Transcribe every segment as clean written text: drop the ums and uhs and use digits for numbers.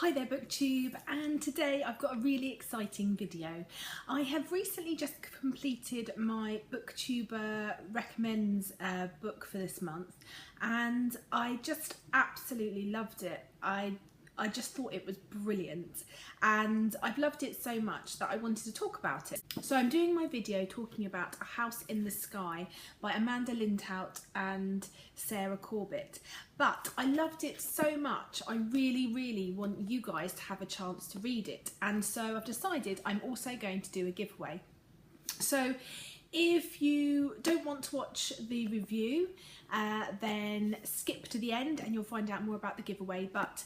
Hi there BookTube, and today I've got a really exciting video. I have recently just completed my BookTuber recommends book for this month, and I just absolutely loved it. I just thought it was brilliant, and I've loved it so much that I wanted to talk about it. So I'm doing my video talking about A House in the Sky by Amanda Lindhout and Sarah Corbett. But I loved it so much, I really want you guys to have a chance to read it. And so I've decided I'm also going to do a giveaway. So if you don't want to watch the review, then skip to the end and you'll find out more about the giveaway, but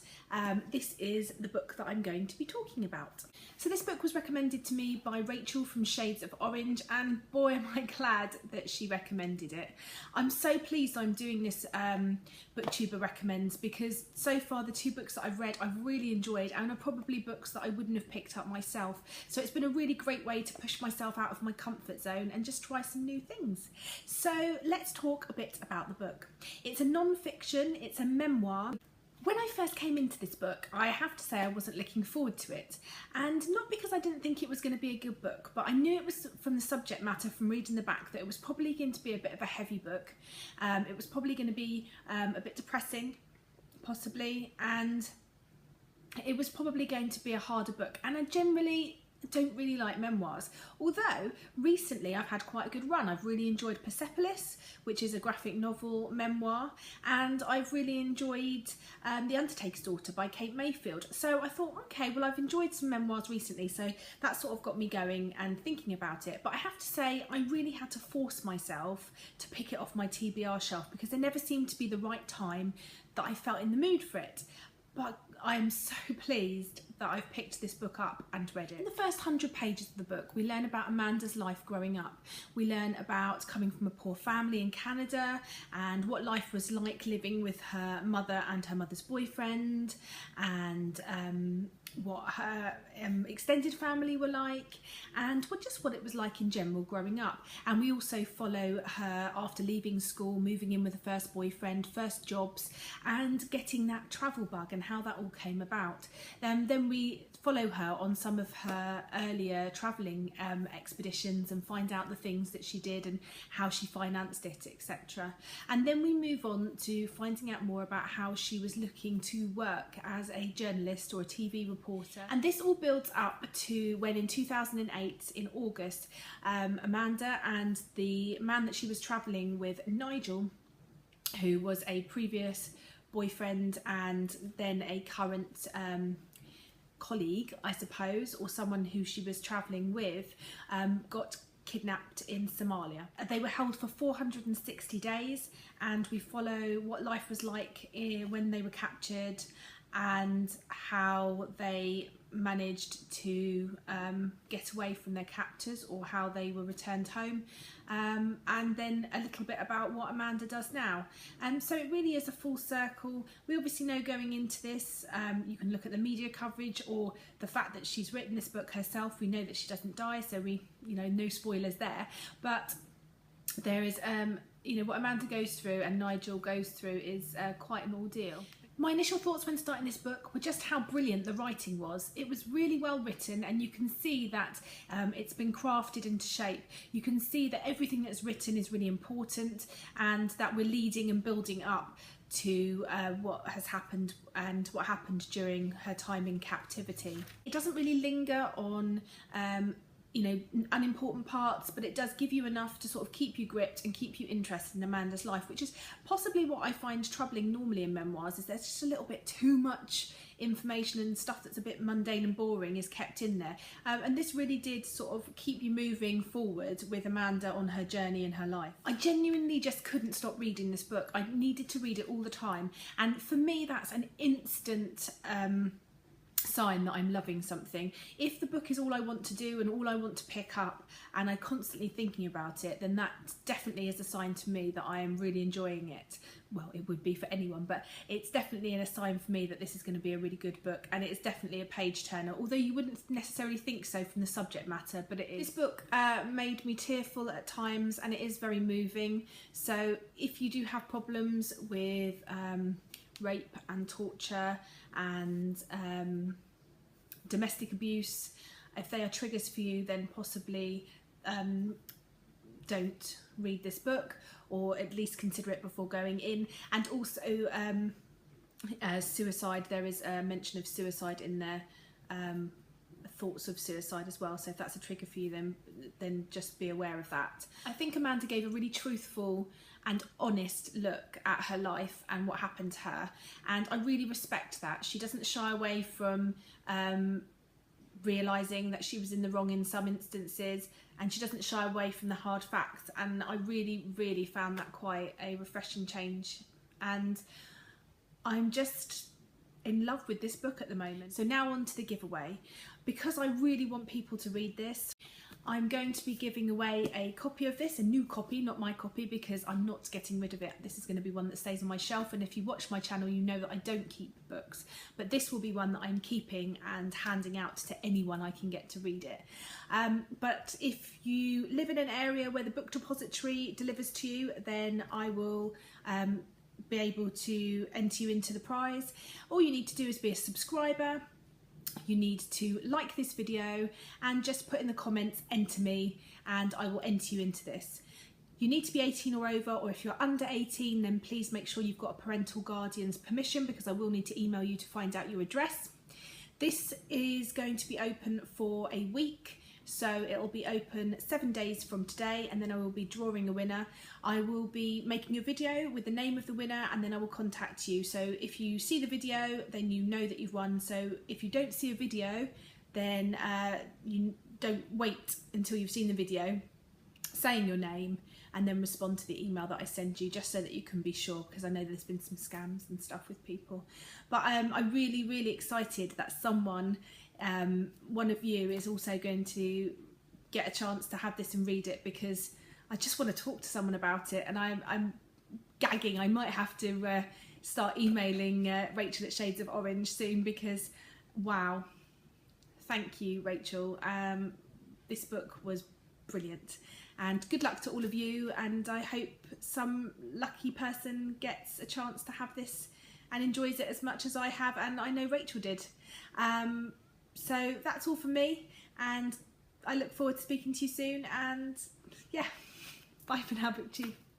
this is the book that I'm going to be talking about. So this book was recommended to me by Rachel from Shades of Orange, and boy am I glad that she recommended it. I'm so pleased I'm doing this BookTuber recommends, because so far the two books that I've read I've really enjoyed, and are probably books that I wouldn't have picked up myself. So it's been a really great way to push myself out of my comfort zone and just try some new things. So let's talk a bit about the book. It's a non-fiction, it's a memoir. When I first came into this book, I have to say I wasn't looking forward to it, and not because I didn't think it was going to be a good book, but I knew it was from the subject matter, from reading the back, that it was probably going to be a bit of a heavy book. It was probably going to be a bit depressing, possibly, and it was probably going to be a harder book, and I generally don't really like memoirs, although recently I've had quite a good run. I've really enjoyed Persepolis, which is a graphic novel memoir, and I've really enjoyed The Undertaker's Daughter by Kate Mayfield. So I thought, okay, well, I've enjoyed some memoirs recently, so that sort of got me going and thinking about it. But I have to say, I really had to force myself to pick it off my TBR shelf, because there never seemed to be the right time that I felt in the mood for it. But I am so pleased that I've picked this book up and read it. In the first 100 pages of the book, we learn about Amanda's life growing up. We learn about coming from a poor family in Canada and what life was like living with her mother and her mother's boyfriend, and what her extended family were like, and what it was like in general growing up. And we also follow her after leaving school, moving in with her first boyfriend, first jobs, and getting that travel bug and how that all came about. Then we follow her on some of her earlier travelling expeditions and find out the things that she did and how she financed it, etc. And then we move on to finding out more about how she was looking to work as a journalist or a TV reporter. And this all builds up to when in 2008, in August, Amanda and the man that she was travelling with, Nigel, who was a previous boyfriend and then a current colleague, I suppose, or someone who she was travelling with, got kidnapped in Somalia. They were held for 460 days, and we follow what life was like when they were captured and how they managed to get away from their captors, or how they were returned home, and then a little bit about what Amanda does now. So it really is a full circle. We obviously know going into this, you can look at the media coverage or the fact that she's written this book herself. We know that she doesn't die, so no spoilers there, but there is what Amanda goes through and Nigel goes through is quite an ordeal. My initial thoughts when starting this book were just how brilliant the writing was. It was really well written, and you can see that it's been crafted into shape. You can see that everything that's written is really important, and that we're leading and building up to what has happened and what happened during her time in captivity. It doesn't really linger on unimportant parts, but it does give you enough to sort of keep you gripped and keep you interested in Amanda's life, which is possibly what I find troubling normally in memoirs, is there's just a little bit too much information, and stuff that's a bit mundane and boring is kept in there. And this really did sort of keep you moving forward with Amanda on her journey in her life. I genuinely just couldn't stop reading this book. I needed to read it all the time, and for me that's an instant sign that I'm loving something. If the book is all I want to do and all I want to pick up, and I'm constantly thinking about it, then that definitely is a sign to me that I am really enjoying it. Well, it would be for anyone, but it's definitely a sign for me that this is going to be a really good book, and it's definitely a page turner, although you wouldn't necessarily think so from the subject matter, but it is. This book made me tearful at times, and it is very moving. So if you do have problems with rape and torture and domestic abuse. If they are triggers for you, then possibly don't read this book, or at least consider it before going in. And also suicide, there is a mention of suicide in there, thoughts of suicide as well, so if that's a trigger for you, then just be aware of that. I think Amanda gave a really truthful and honest look at her life and what happened to her, and I really respect that. She doesn't shy away from realising that she was in the wrong in some instances, and she doesn't shy away from the hard facts, and I really found that quite a refreshing change, and I'm just in love with this book at the moment. So now on to the giveaway. Because I really want people to read this, I'm going to be giving away a copy of this, a new copy, not my copy, because I'm not getting rid of it. This is going to be one that stays on my shelf, and if you watch my channel you know that I don't keep books, but this will be one that I'm keeping and handing out to anyone I can get to read it. But if you live in an area where the book depository delivers to you, then I will be able to enter you into the prize. All you need to do is be a subscriber. You need to like this video and just put in the comments "enter me" and I will enter you into this. You need to be 18 or over, or if you're under 18 then please make sure you've got a parental guardian's permission, because I will need to email you to find out your address. This is going to be open for a week, so it will be open 7 days from today, and then I will be drawing a winner. I will be making a video with the name of the winner, and then I will contact you. So if you see the video, then you know that you've won. So if you don't see a video, then you don't wait until you've seen the video, saying your name, and then respond to the email that I send you, just so that you can be sure, because I know there's been some scams and stuff with people. But I'm really excited that someone, one of you, is also going to get a chance to have this and read it, because I just want to talk to someone about it, and I'm gagging. I might have to start emailing Rachel at Shades of Orange soon, because wow, thank you Rachel. This book was brilliant, and good luck to all of you, and I hope some lucky person gets a chance to have this and enjoys it as much as I have, and I know Rachel did. So that's all from me, and I look forward to speaking to you soon, and yeah, bye for now, BookTube.